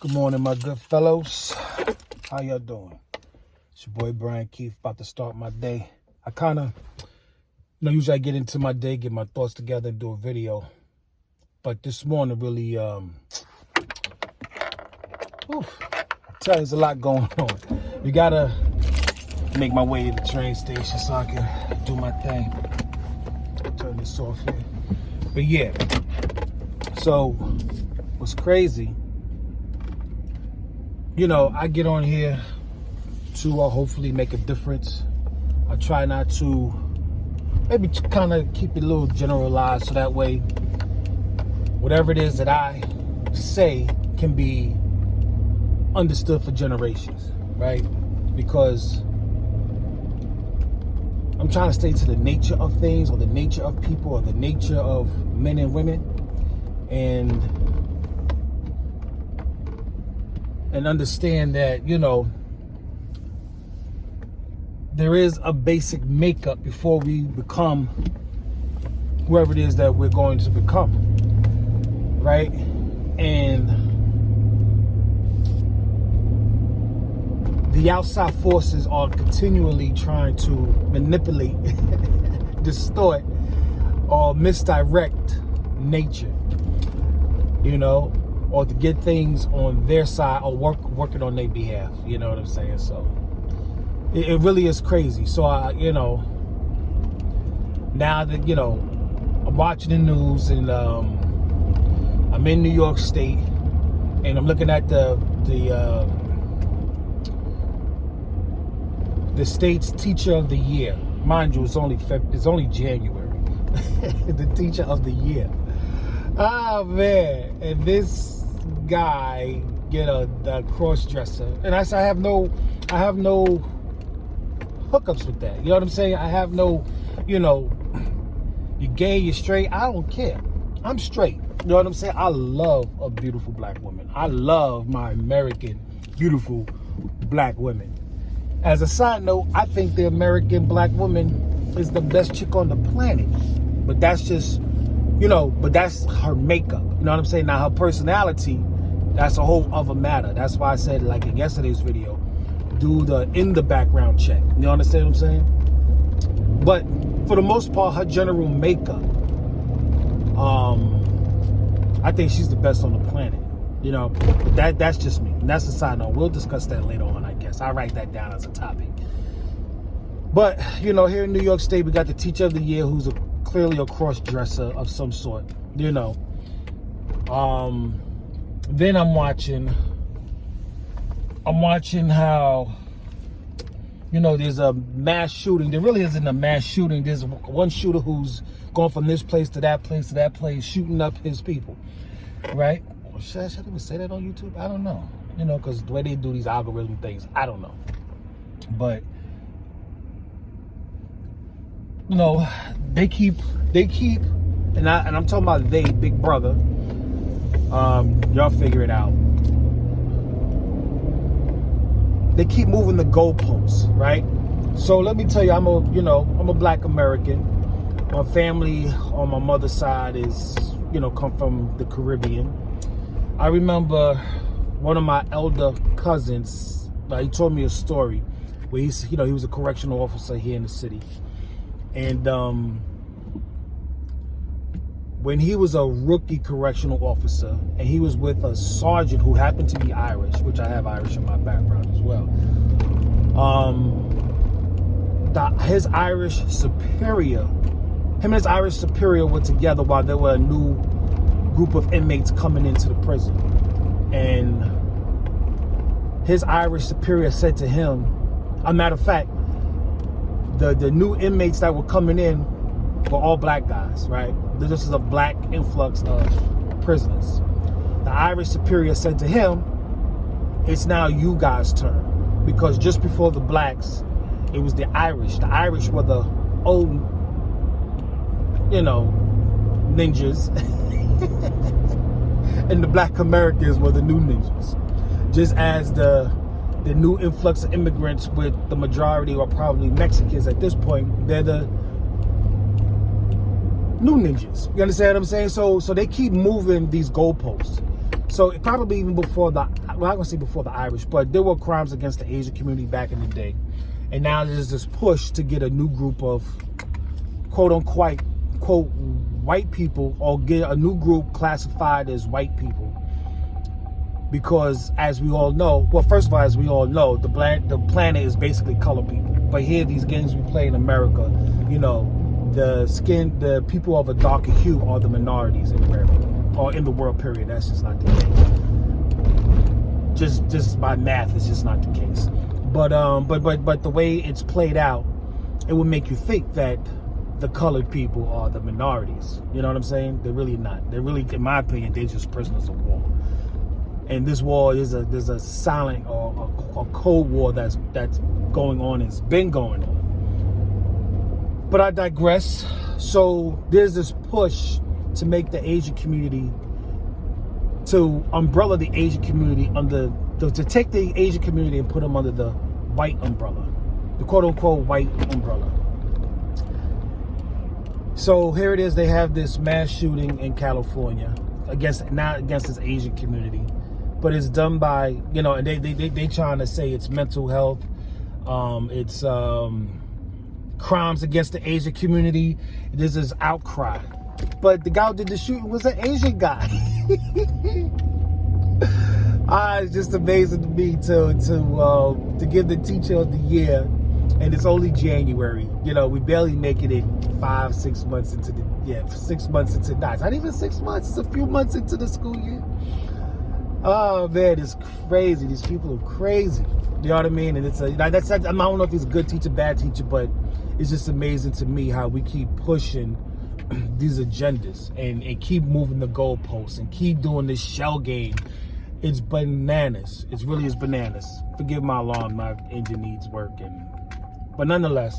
Good morning, my good fellows. How y'all doing? It's your boy Brian Keith, about to start my day. I kind of, usually I get into my day, get my thoughts together, and do a video. But this morning really, I tell you, there's a lot going on. You gotta make my way to the train station so I can do my thing. Turn this off here. But yeah, so what's crazy, I get on here to hopefully make a difference. I try not to, maybe kind of keep it a little generalized so that way whatever it is that I say can be understood for generations, right? Because I'm trying to stay to the nature of things, or the nature of people, or the nature of men and women, and understand that, there is a basic makeup before we become whoever it is that we're going to become, right? And the outside forces are continually trying to manipulate, distort, or misdirect nature, or to get things on their side, or working on their behalf. You know what I'm saying? So it really is crazy. So now that I'm watching the news, and I'm in New York State, and I'm looking at the state's Teacher of the Year. Mind you, it's only January. The Teacher of the Year. Oh man! And this guy get a cross-dresser, and I have no hookups with that. You know what I'm saying? I have no, you're gay, you're straight. I don't care. I'm straight. You know what I'm saying? I love a beautiful black woman. I love my American beautiful black women. As a side note, I think the American black woman is the best chick on the planet. But that's just, but that's her makeup. You know what I'm saying? Now, her personality, that's a whole other matter. That's why I said, like in yesterday's video, do in the background check. You understand what I'm saying? But for the most part, her general makeup, I think she's the best on the planet. But that's just me. And that's a side note. We'll discuss that later on, I guess. I'll write that down as a topic. But, here in New York State, we got the Teacher of the Year, who's clearly a cross-dresser of some sort, Then I'm watching how, there's a mass shooting. There really isn't a mass shooting. There's one shooter who's going from this place to that place, shooting up his people, right? Should I even say that on YouTube? I don't know. Because the way they do these algorithm things, I don't know. But, they keep, and I'm talking about they, Big Brother. Y'all figure it out. They keep moving the goalposts, right? So let me tell you, I'm a black American. My family on my mother's side is, come from the Caribbean. I remember one of my elder cousins, he told me a story where he was a correctional officer here in the city. And when he was a rookie correctional officer, and he was with a sergeant who happened to be Irish, which I have Irish in my background as well. His Irish superior, him and his Irish superior were together while there were a new group of inmates coming into the prison. And his Irish superior said to him, a matter of fact, the new inmates that were coming in were all black guys, right? This is a black influx of prisoners. The Irish superior said to him, it's now you guys' turn. Because just before the blacks, it was the Irish. The Irish were the old, ninjas. And the black Americans were the new ninjas. Just as the new influx of immigrants, with the majority are probably Mexicans at this point, they're the new ninjas. You understand what I'm saying? So they keep moving these goalposts. So probably even before the, well, I'm going to say before the Irish, but there were crimes against the Asian community back in the day. And now there's this push to get a new group of quote unquote, quote, white people, or get a new group classified as white people. Because as we all know, well, first of all, as we all know, the planet is basically color people. But here, these games we play in America, you know, the people of a darker hue are the minorities in America, or in the world, period. That's just not the case. Just by math, it's just not the case. But the way it's played out, it would make you think that the colored people are the minorities. You know what I'm saying? They're really not. They're really, in my opinion, they're just prisoners of war. And this war is there's a silent or a cold war that's going on, and it's been going on. But I digress. So there's this push to make the Asian community, to umbrella the Asian community under, to take the Asian community and put them under the white umbrella, the quote unquote white umbrella. So here it is. They have this mass shooting in California not against this Asian community. But it's done by, you know, and they trying to say it's mental health, it's crimes against the Asian community. There's this outcry. But the guy who did the shooting was an Asian guy. It's just amazing to me to give the teacher of the year, and it's only January. You know, we barely making it 6 months into the, 6 months into, not even 6 months, it's a few months into the school year. Oh man, it's crazy. These people are crazy. You know what I mean? And it's I don't know if he's a good teacher, bad teacher, but it's just amazing to me how we keep pushing these agendas and keep moving the goalposts and keep doing this shell game. It's bananas. It really is bananas. Forgive my alarm. My engine needs work, but nonetheless,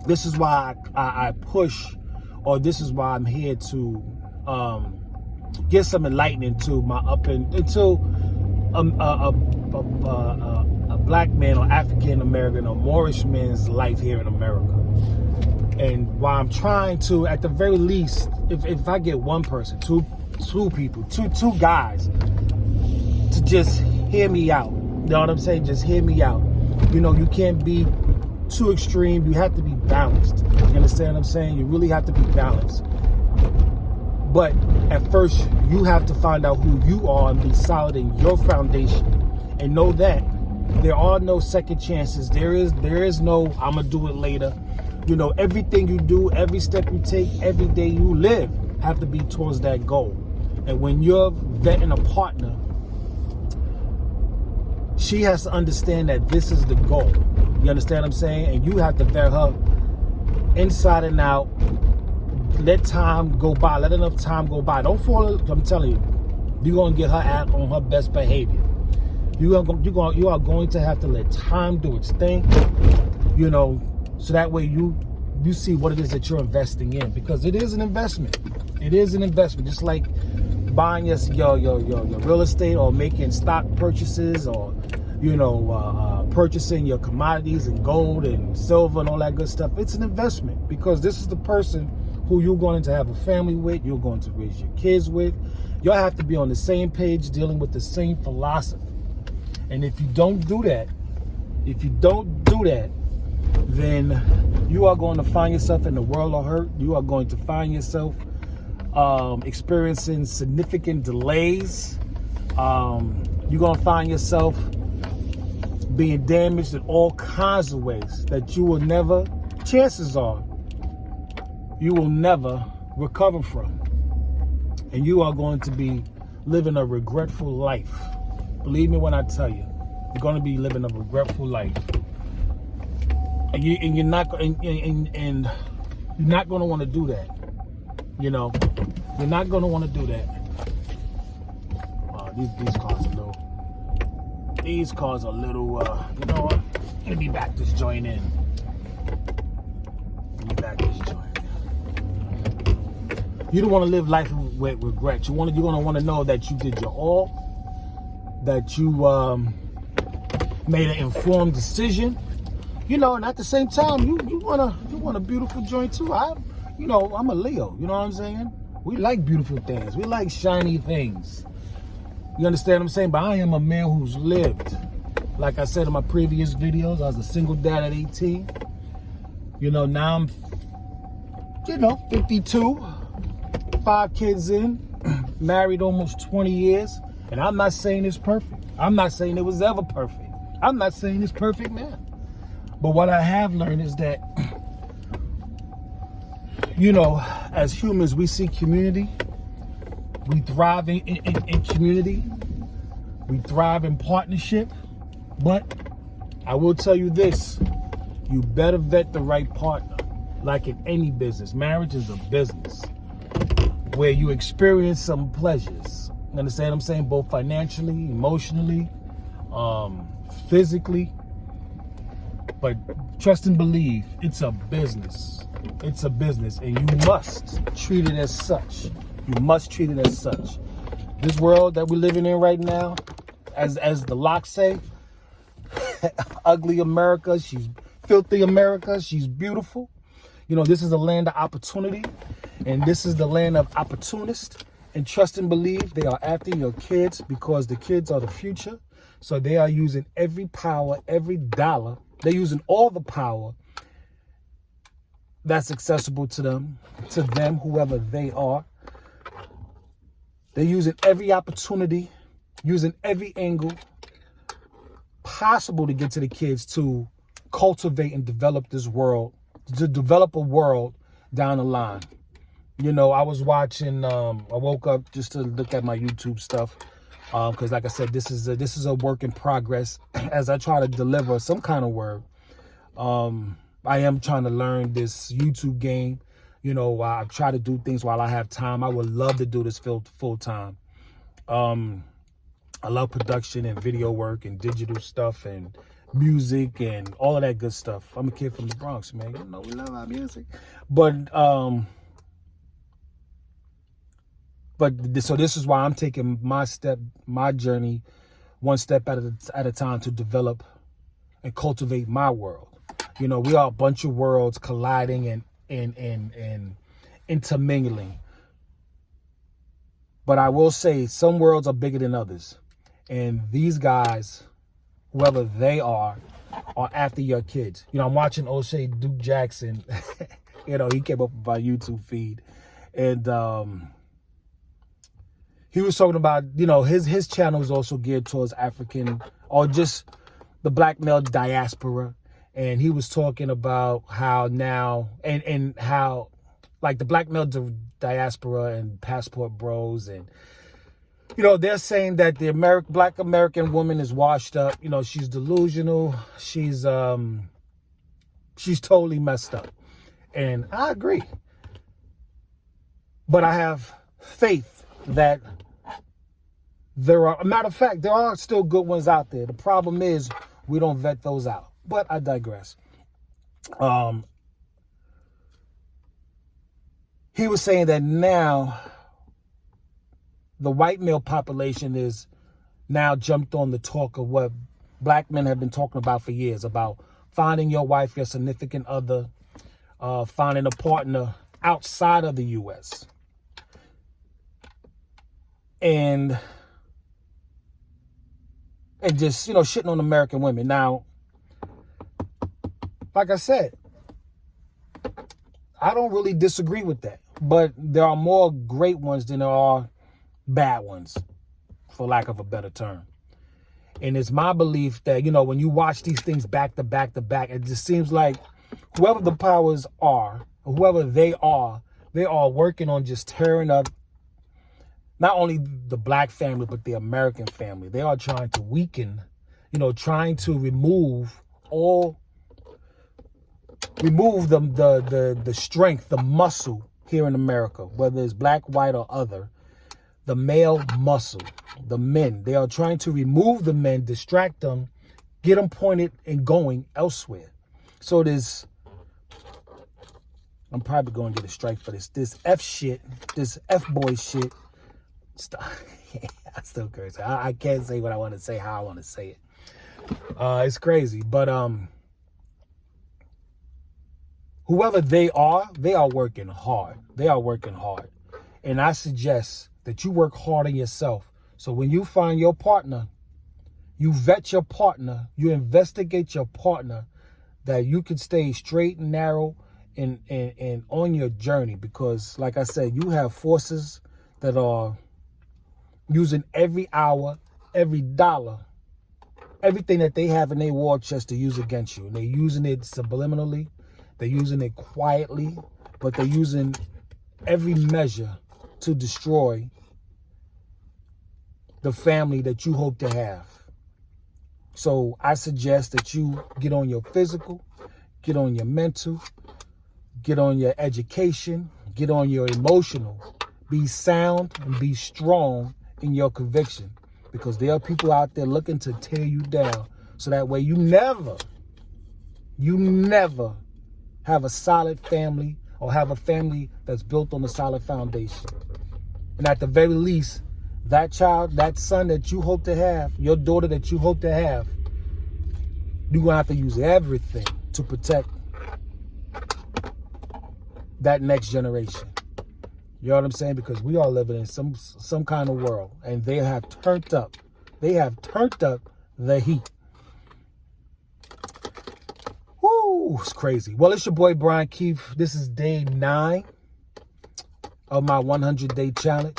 this is why I push, or this is why I'm here to get some enlightenment to my into a black man or African American or Moorish man's life here in America. And while I'm trying to, at the very least, if I get one person, two people, two guys to just hear me out. You know what I'm saying? Just hear me out. You know, you can't be too extreme. You have to be balanced. You understand what I'm saying? You really have to be balanced. But at first, you have to find out who you are and be solid in your foundation, and know that there are no second chances. There is no I'm gonna do it later. You know, everything you do, every step you take, every day you live, have to be towards that goal. And when you're vetting a partner, she has to understand that this is the goal. You understand what I'm saying? And you have to vet her inside and out. Let time go by. Let enough time go by. Don't fall. I'm telling you, you're gonna get her out on her best behavior. You are going to have to let time do its thing. You know, so that way you see what it is that you're investing in, because it is an investment. It is an investment, just like buying your real estate, or making stock purchases, or purchasing your commodities and gold and silver and all that good stuff. It's an investment, because this is the person who you're going to have a family with, you're going to raise your kids with. Y'all have to be on the same page, dealing with the same philosophy. And if you don't do that, then you are going to find yourself in the world of hurt. You are going to find yourself experiencing significant delays. You're going to find yourself being damaged in all kinds of ways that you will never, chances are, you will never recover from. And you are going to be living a regretful life. Believe me when I tell you, you're going to be living a regretful life. And you're not going to want to do that. You know, you're not going to want to do that. These cars are a little, you know what? Let me back this joint in. You don't want to live life with regret. You're going to want to know that you did your all, that you made an informed decision, you know, and at the same time, you want a beautiful joint too. I'm a Leo, you know what I'm saying? We like beautiful things. We like shiny things. You understand what I'm saying? But I am a man who's lived. Like I said in my previous videos, I was a single dad at 18. You know, now I'm, 52, 5 kids in, married almost 20 years. And I'm not saying it's perfect. I'm not saying it was ever perfect. I'm not saying it's perfect now. But what I have learned is that, as humans, we see community. We thrive in community. We thrive in partnership. But I will tell you this, you better vet the right partner. Like in any business, marriage is a business where you experience some pleasures. You understand what I'm saying? Both financially, emotionally, physically. But trust and believe, it's a business. It's a business, and you must treat it as such. You must treat it as such. This world that we're living in right now, as the locks say, ugly America, she's filthy America, she's beautiful. This is a land of opportunity, and this is the land of opportunists. And trust and believe, they are after your kids because the kids are the future. So they are using every power, every dollar. They're using all the power that's accessible to them, whoever they are. They're using every opportunity, using every angle possible to get to the kids to cultivate and develop this world, to develop a world down the line. I was watching, I woke up just to look at my YouTube stuff. Because like I said, this is a work in progress as I try to deliver some kind of word. I am trying to learn this YouTube game. I try to do things while I have time. I would love to do this full time. I love production and video work and digital stuff and music and all of that good stuff. I'm a kid from the Bronx, man. We love our music. So this is why I'm taking my journey, one step at a time to develop and cultivate my world. We are a bunch of worlds colliding and intermingling. But I will say some worlds are bigger than others. And these guys, whoever they are after your kids. I'm watching O'Shea Duke Jackson. He came up with my YouTube feed. And he was talking about, his channel is also geared towards African or just the black male diaspora. And he was talking about how now and how like the black male diaspora and passport bros and, they're saying that the black American woman is washed up. She's delusional. She's totally messed up. And I agree. But I have faith that there are, a matter of fact, there are still good ones out there. The problem is we don't vet those out. But I digress. He was saying that now the white male population is now jumped on the talk of what black men have been talking about for years, about finding your wife, your significant other, finding a partner outside of the U.S. And just, shitting on American women. Now, like I said, I don't really disagree with that. But there are more great ones than there are bad ones, for lack of a better term. And it's my belief that, when you watch these things back to back to back, it just seems like whoever the powers are, or whoever they are working on just tearing up not only the black family, but the American family. They are trying to weaken, trying to remove the strength, the muscle here in America, whether it's black, white, or other, the male muscle, the men. They are trying to remove the men, distract them, get them pointed and going elsewhere. So I'm probably going to get a strike for this F shit, this F-boy shit. I still curse. I can't say what I want to say, how I want to say it. It's crazy, but whoever they are working hard. They are working hard. And I suggest that you work hard on yourself. So when you find your partner, you vet your partner, you investigate your partner, that you can stay straight and narrow and on your journey. Because like I said, you have forces that are using every hour, every dollar, everything that they have in their war chest to use against you. And they're using it subliminally, they're using it quietly, but they're using every measure to destroy the family that you hope to have. So I suggest that you get on your physical, get on your mental, get on your education, get on your emotional. Be sound and be strong in your conviction, because there are people out there looking to tear you down. So that way you never have a solid family, or have a family that's built on a solid foundation. And at the very least, that child, that son that you hope to have, your daughter that you hope to have, you're going to have to use everything to protect that next generation. You know what I'm saying? Because we are living in some kind of world, and they have turned up. They have turned up the heat. Woo, it's crazy. Well, it's your boy, Brian Keith. This is day 9 of my 100-day challenge.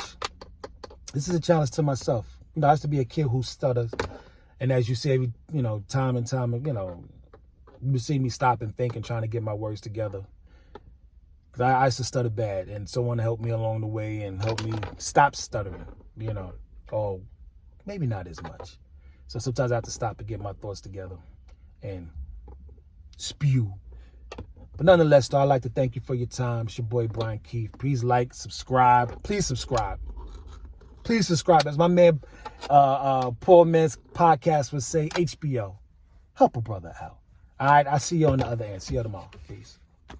This is a challenge to myself. I used to be a kid who stutters. And as you say, time and time, you see me stop and think and trying to get my words together. Because I used to stutter bad. And someone helped me along the way and helped me stop stuttering, or maybe not as much. So sometimes I have to stop and get my thoughts together and spew. But nonetheless, though, I'd like to thank you for your time. It's your boy, Brian Keith. Please like, subscribe. Please subscribe. Please subscribe. As my man, Poor Man's Podcast would say, HBO. Help a brother out. All right, I'll see you on the other end. See you tomorrow. Peace.